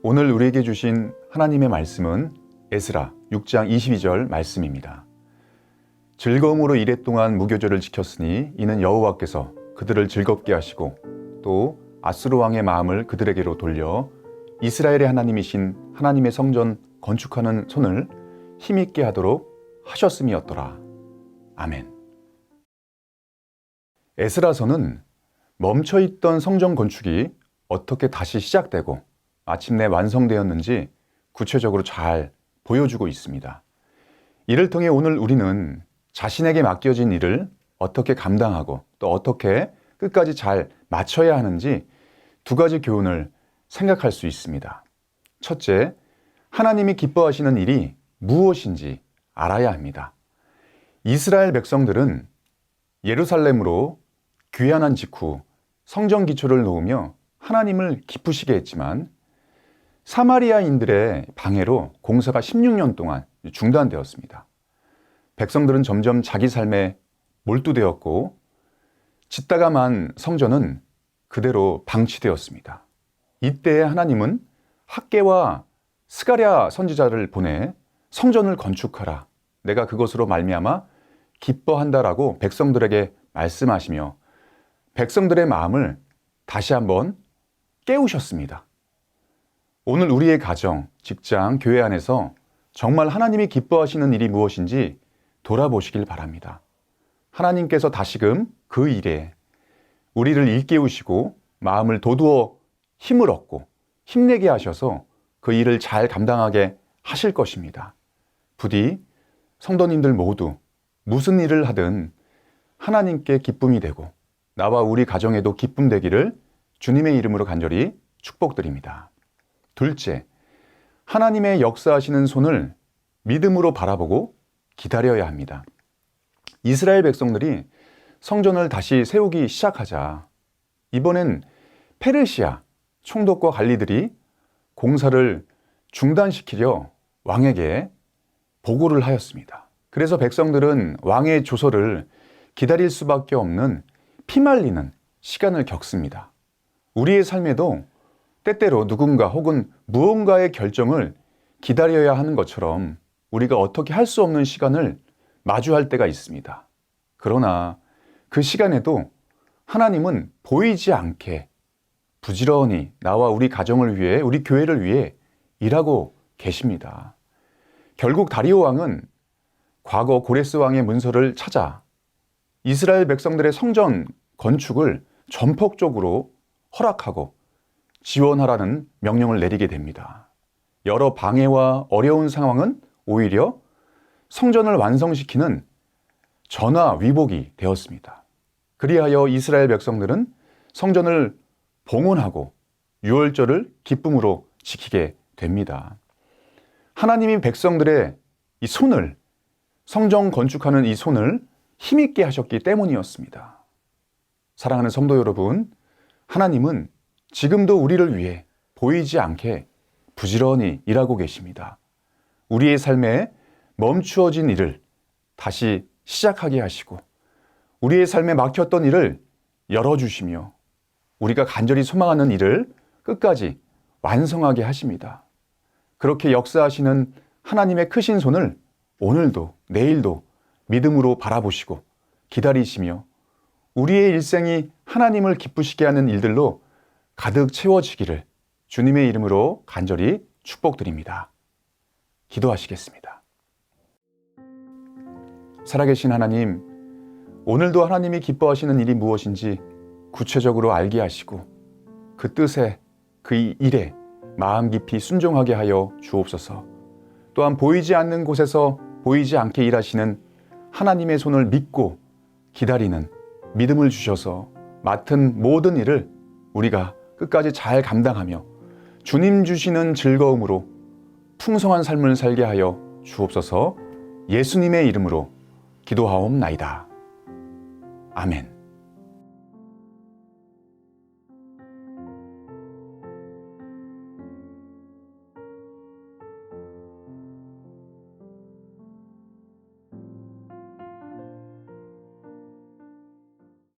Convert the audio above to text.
오늘 우리에게 주신 하나님의 말씀은 에스라 6장 22절 말씀입니다. 즐거움으로 이랫동안 무교절을 지켰으니 이는 여호와께서 그들을 즐겁게 하시고 또 아수르 왕의 마음을 그들에게로 돌려 이스라엘의 하나님이신 하나님의 성전 건축하는 손을 힘있게 하도록 하셨음이었더라. 아멘. 에스라서는 멈춰있던 성전 건축이 어떻게 다시 시작되고 마침내 완성되었는지 구체적으로 잘 보여주고 있습니다. 이를 통해 오늘 우리는 자신에게 맡겨진 일을 어떻게 감당하고 또 어떻게 끝까지 잘 마쳐야 하는지 두 가지 교훈을 생각할 수 있습니다. 첫째, 하나님이 기뻐하시는 일이 무엇인지 알아야 합니다. 이스라엘 백성들은 예루살렘으로 귀환한 직후 성전 기초를 놓으며 하나님을 기쁘시게 했지만 사마리아인들의 방해로 공사가 16년 동안 중단되었습니다. 백성들은 점점 자기 삶에 몰두되었고 짓다가 만 성전은 그대로 방치되었습니다. 이때 하나님은 학개와 스가랴 선지자를 보내 성전을 건축하라. 내가 그것으로 말미암아 기뻐한다라고 백성들에게 말씀하시며 백성들의 마음을 다시 한번 깨우셨습니다. 오늘 우리의 가정, 직장, 교회 안에서 정말 하나님이 기뻐하시는 일이 무엇인지 돌아보시길 바랍니다. 하나님께서 다시금 그 일에 우리를 일깨우시고 마음을 돋우어 힘을 얻고 힘내게 하셔서 그 일을 잘 감당하게 하실 것입니다. 부디 성도님들 모두 무슨 일을 하든 하나님께 기쁨이 되고 나와 우리 가정에도 기쁨 되기를 주님의 이름으로 간절히 축복드립니다. 둘째, 하나님의 역사하시는 손을 믿음으로 바라보고 기다려야 합니다. 이스라엘 백성들이 성전을 다시 세우기 시작하자 이번엔 페르시아 총독과 관리들이 공사를 중단시키려 왕에게 보고를 하였습니다. 그래서 백성들은 왕의 조서를 기다릴 수밖에 없는 피말리는 시간을 겪습니다. 우리의 삶에도 때때로 누군가 혹은 무언가의 결정을 기다려야 하는 것처럼 우리가 어떻게 할 수 없는 시간을 마주할 때가 있습니다. 그러나 그 시간에도 하나님은 보이지 않게 부지런히 나와 우리 가정을 위해, 우리 교회를 위해 일하고 계십니다. 결국 다리오 왕은 과거 고레스 왕의 문서를 찾아 이스라엘 백성들의 성전 건축을 전폭적으로 허락하고 지원하라는 명령을 내리게 됩니다. 여러 방해와 어려운 상황은 오히려 성전을 완성시키는 전화위복이 되었습니다. 그리하여 이스라엘 백성들은 성전을 봉헌하고 유월절을 기쁨으로 지키게 됩니다. 하나님이 백성들의 이 손을, 성전 건축하는 이 손을 힘있게 하셨기 때문이었습니다. 사랑하는 성도 여러분, 하나님은 지금도 우리를 위해 보이지 않게 부지런히 일하고 계십니다. 우리의 삶에 멈추어진 일을 다시 시작하게 하시고 우리의 삶에 막혔던 일을 열어주시며 우리가 간절히 소망하는 일을 끝까지 완성하게 하십니다. 그렇게 역사하시는 하나님의 크신 손을 오늘도 내일도 믿음으로 바라보시고 기다리시며 우리의 일생이 하나님을 기쁘시게 하는 일들로 가득 채워지기를 주님의 이름으로 간절히 축복드립니다. 기도하시겠습니다. 살아계신 하나님, 오늘도 하나님이 기뻐하시는 일이 무엇인지 구체적으로 알게 하시고 그 뜻에, 그 일에 마음 깊이 순종하게 하여 주옵소서. 또한 보이지 않는 곳에서 보이지 않게 일하시는 하나님의 손을 믿고 기다리는 믿음을 주셔서 맡은 모든 일을 우리가 끝까지 잘 감당하며 주님 주시는 즐거움으로 풍성한 삶을 살게 하여 주옵소서. 예수님의 이름으로 기도하옵나이다. 아멘.